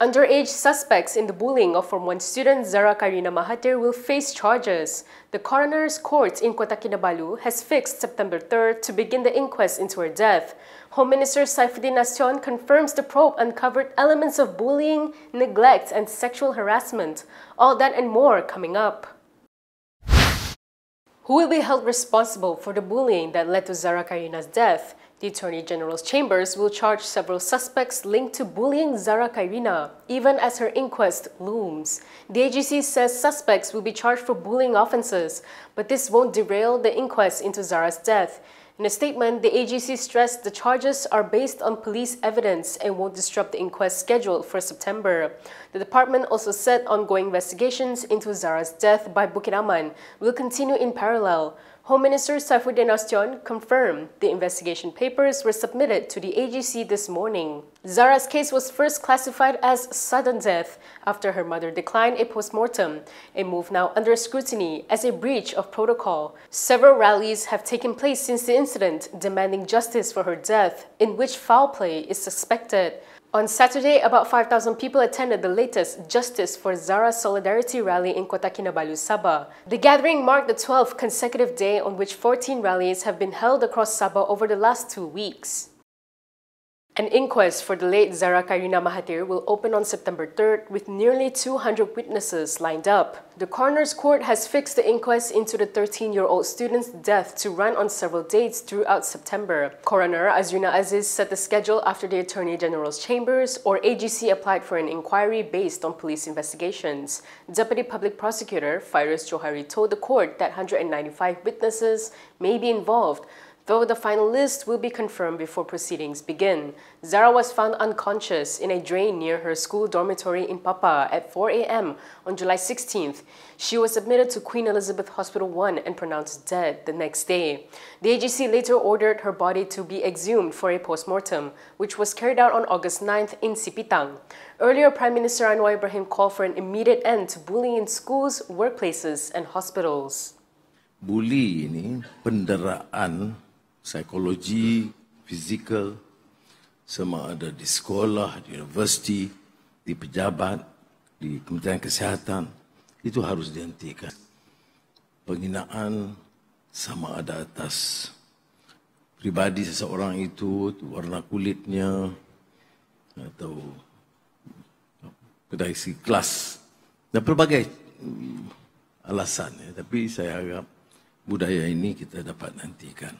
Underage suspects in the bullying of Form 1 student Zara Qairina Mahathir will face charges. The coroner's court in Kota Kinabalu has fixed September 3rd to begin the inquest into her death. Home Minister Saifuddin Nasution confirms the probe uncovered elements of bullying, neglect, and sexual harassment. All that and more coming up. Who will be held responsible for the bullying that led to Zara Qairina's death? The Attorney General's chambers will charge several suspects linked to bullying Zara Qairina, even as her inquest looms. The AGC says suspects will be charged for bullying offences, but this won't derail the inquest into Zara's death. In a statement, the AGC stressed the charges are based on police evidence and won't disrupt the inquest scheduled for September. The department also said ongoing investigations into Zara's death by Bukit Aman will continue in parallel. Home Minister Saifuddin Nasution confirmed the investigation papers were submitted to the AGC this morning. Zara's case was first classified as sudden death after her mother declined a post-mortem, a move now under scrutiny as a breach of protocol. Several rallies have taken place since the incident demanding justice for her death, in which foul play is suspected. On Saturday, about 5,000 people attended the latest Justice for Zara Solidarity rally in Kota Kinabalu, Sabah. The gathering marked the 12th consecutive day on which 14 rallies have been held across Sabah over the last 2 weeks. An inquest for the late Zara Qairina Mahathir will open on September 3rd with nearly 200 witnesses lined up. The coroner's court has fixed the inquest into the 13-year-old student's death to run on several dates throughout September. Coroner Azrina Aziz set the schedule after the Attorney General's chambers, or AGC, applied for an inquiry based on police investigations. Deputy Public Prosecutor Fairuz Johari told the court that 195 witnesses may be involved, though the final list will be confirmed before proceedings begin. Zara was found unconscious in a drain near her school dormitory in Papa at 4 a.m. on July 16th. She was admitted to Queen Elizabeth Hospital 1 and pronounced dead the next day. The AGC later ordered her body to be exhumed for a post-mortem, which was carried out on August 9th in Sipitang. Earlier, Prime Minister Anwar Ibrahim called for an immediate end to bullying in schools, workplaces, and hospitals. Bully ini penderaan psikologi, fizikal, sama ada di sekolah, di universiti, di pejabat, di Kementerian Kesihatan, itu harus dihentikan. Penghinaan sama ada atas pribadi seseorang itu, warna kulitnya, atau dari segi kelas, dan berbagai alasan. Tapi saya harap budaya ini kita dapat nantikan.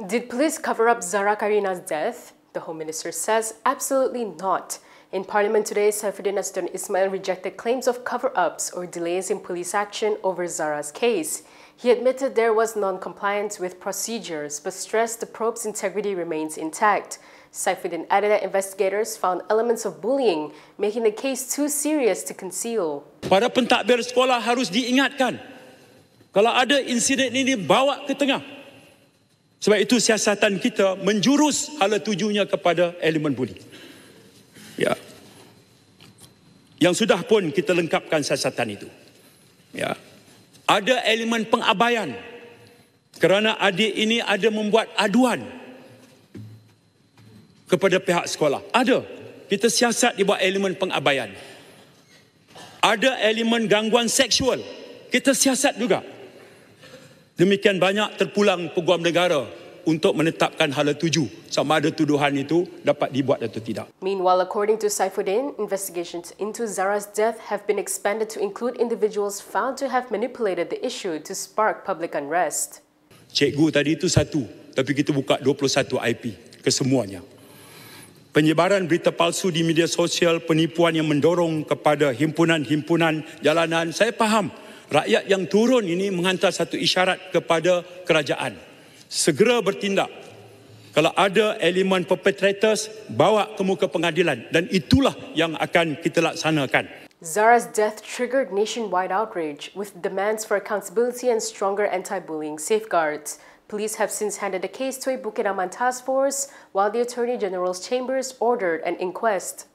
Did police cover up Zara Qairina's death? The Home Minister says absolutely not. In Parliament today, Saifuddin Nasution Ismail rejected claims of cover-ups or delays in police action over Zara's case. He admitted there was non-compliance with procedures, but stressed the probe's integrity remains intact. Saifuddin added that investigators found elements of bullying, making the case too serious to conceal. Para pentadbir sekolah harus diingatkan, kalau ada insiden ini bawa ke tengah. Sebab itu siasatan kita menjurus hala tujunya kepada elemen bully. Ya. Yang sudah pun kita lengkapkan siasatan itu. Ya. Ada elemen pengabaian kerana adik ini ada membuat aduan kepada pihak sekolah. Ada. Kita siasat di bawah elemen pengabaian. Ada elemen gangguan seksual. Kita siasat juga. Demikian banyak terpulang peguam negara untuk menetapkan hala tuju sama ada tuduhan itu dapat dibuat atau tidak. Meanwhile, according to Saifuddin, investigations into Zara's death have been expanded to include individuals found to have manipulated the issue to spark public unrest. Cikgu tadi itu satu, tapi kita buka 21 IP kesemuanya. Penyebaran berita palsu di media sosial, penipuan yang mendorong kepada himpunan-himpunan jalanan, saya faham. Rakyat yang turun ini menghantar satu isyarat kepada kerajaan. Segera bertindak. Kalau ada elemen perpetrators, bawa ke muka pengadilan. Dan itulah yang akan kita laksanakan. Zara's death triggered nationwide outrage with demands for accountability and stronger anti-bullying safeguards. Police have since handed the case to a Bukit Aman task force, while the Attorney General's chambers ordered an inquest.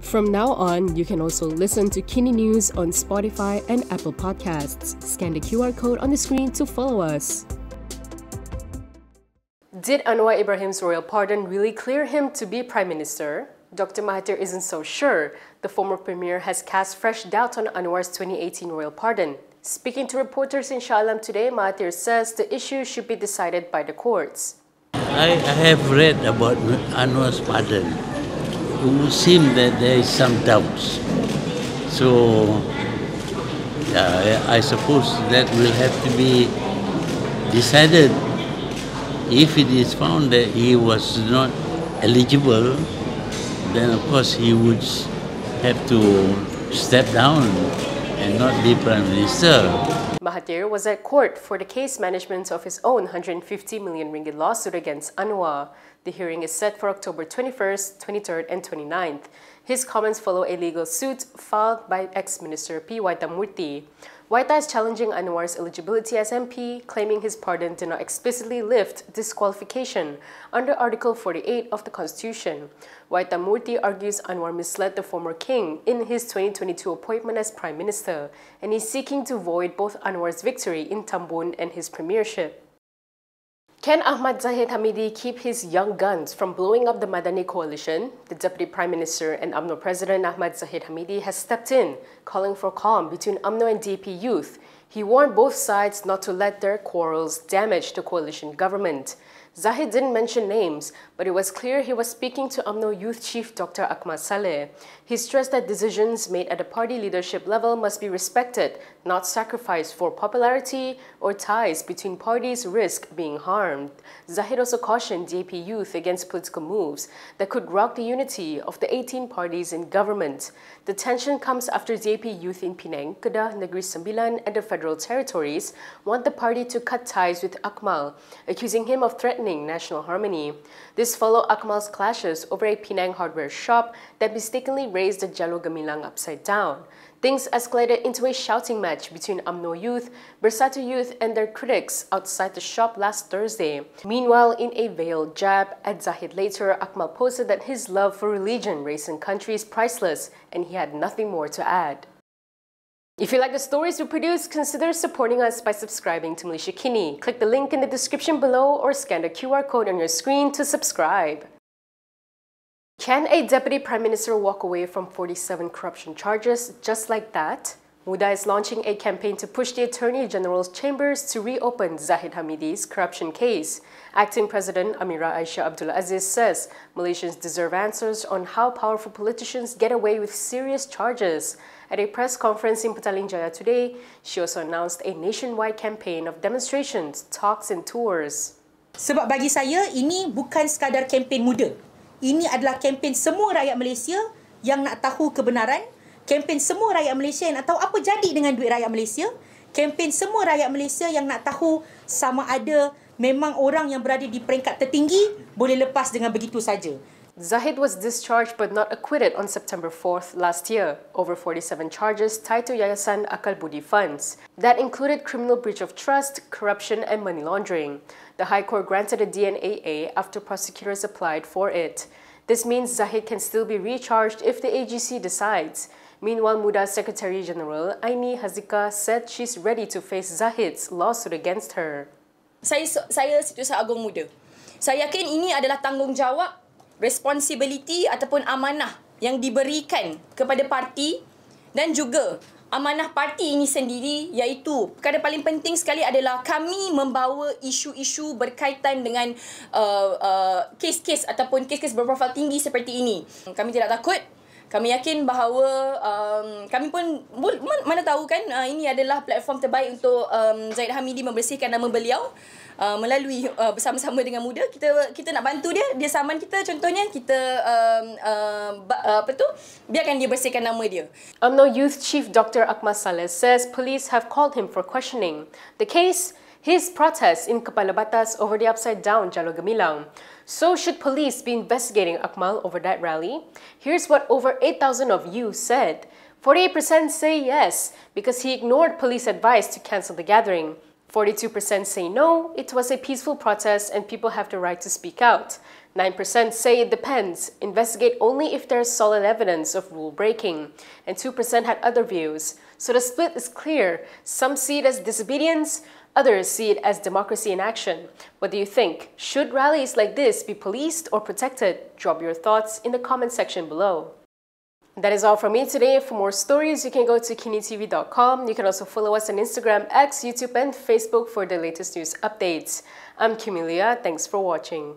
From now on, you can also listen to KiniNews on Spotify and Apple Podcasts. Scan the QR code on the screen to follow us. Did Anwar Ibrahim's royal pardon really clear him to be Prime Minister? Dr. Mahathir isn't so sure. The former premier has cast fresh doubt on Anwar's 2018 royal pardon. Speaking to reporters in Shah Alam today, Mahathir says the issue should be decided by the courts. I have read about Anwar's pardon. It would seem that there is some doubts. So, I suppose that will have to be decided. If it is found that he was not eligible, then of course he would have to step down and not be Prime Minister. Mahathir was at court for the case management of his own 150 million ringgit lawsuit against Anwar. The hearing is set for October 21st, 23rd and 29th. His comments follow a legal suit filed by ex-minister P. Waita Murthy. Waita is challenging Anwar's eligibility as MP, claiming his pardon did not explicitly lift disqualification under Article 48 of the Constitution. Waita Murthy argues Anwar misled the former king in his 2022 appointment as Prime Minister, and is seeking to void both Anwar's victory in Tambun and his premiership. Can Ahmad Zahid Hamidi keep his young guns from blowing up the Madani coalition? The Deputy Prime Minister and UMNO President Ahmad Zahid Hamidi has stepped in, calling for calm between UMNO and DAP youth. He warned both sides not to let their quarrels damage the coalition government. Zahid didn't mention names, but it was clear he was speaking to UMNO Youth Chief Dr. Akmal Saleh. He stressed that decisions made at the party leadership level must be respected, not sacrificed for popularity or ties between parties risk being harmed. Zahid also cautioned DAP youth against political moves that could rock the unity of the 18 parties in government. The tension comes after DAP youth in Penang, Kedah, Negeri Sembilan and the Federal Territories want the party to cut ties with Akmal, accusing him of threatening national harmony. This followed Akmal's clashes over a Penang hardware shop that mistakenly raised the Jalur Gemilang upside down. Things escalated into a shouting match between UMNO youth, Bersatu youth and their critics outside the shop last Thursday. Meanwhile, in a veiled jab at Zahid later, Akmal posted that his love for religion, race and country is priceless and he had nothing more to add. If you like the stories we produce, consider supporting us by subscribing to Malaysia Kini. Click the link in the description below or scan the QR code on your screen to subscribe. Can a Deputy Prime Minister walk away from 47 corruption charges just like that? Muda is launching a campaign to push the Attorney General's chambers to reopen Zahid Hamidi's corruption case. Acting President Amira Aisha Abdul Aziz says Malaysians deserve answers on how powerful politicians get away with serious charges. At a press conference in Petaling Jaya today, she also announced a nationwide campaign of demonstrations, talks and tours. Sebab bagi saya, ini bukan sekadar kempen muda. Ini adalah kempen semua rakyat Malaysia yang nak tahu kebenaran. Kempen semua rakyat Malaysia yang nak tahu apa jadi dengan duit rakyat Malaysia. Kempen semua rakyat Malaysia yang nak tahu sama ada memang orang yang berada di peringkat tertinggi boleh lepas dengan begitu saja. Zahid was discharged but not acquitted on September 4th last year over 47 charges tied to Yayasan Akal Budi funds. That included criminal breach of trust, corruption and money laundering. The High Court granted a DNAA after prosecutors applied for it. This means Zahid can still be recharged if the AGC decides. Meanwhile, Muda's Secretary General Aini Hazika said she's ready to face Zahid's lawsuit against her. Saya Setiausaha Agung Muda. Saya yakin ini adalah tanggungjawab, responsibility ataupun amanah yang diberikan kepada parti dan juga amanah parti ini sendiri, iaitu perkara paling penting sekali adalah kami membawa isu-isu berkaitan dengan kes-kes ataupun kes-kes berprofil tinggi seperti ini. Kami tidak takut. Kami yakin bahawa kami pun mana tahu kan ini adalah platform terbaik untuk Zahid Hamidi membersihkan nama beliau melalui bersama-sama dengan Muda. Kita nak bantu dia saman kita, contohnya kita biarkan dia bersihkan nama dia. UMNO Youth Chief Dr. Akmal Saleh says police have called him for questioning. The case, his protest in Kepala Batas over the upside-down Jalur Gemilang. So should police be investigating Akmal over that rally? Here's what over 8,000 of you said. 48% say yes, because he ignored police advice to cancel the gathering. 42% say no, it was a peaceful protest and people have the right to speak out. 9% say it depends, investigate only if there's solid evidence of rule breaking. And 2% had other views. So the split is clear. Some see it as disobedience, Others see it as democracy in action. What do you think? Should rallies like this be policed or protected? Drop your thoughts in the comment section below. That is all from me today. For more stories, you can go to kinitv.com. You can also follow us on Instagram, X, YouTube, and Facebook for the latest news updates. I'm Kimilia. Thanks for watching.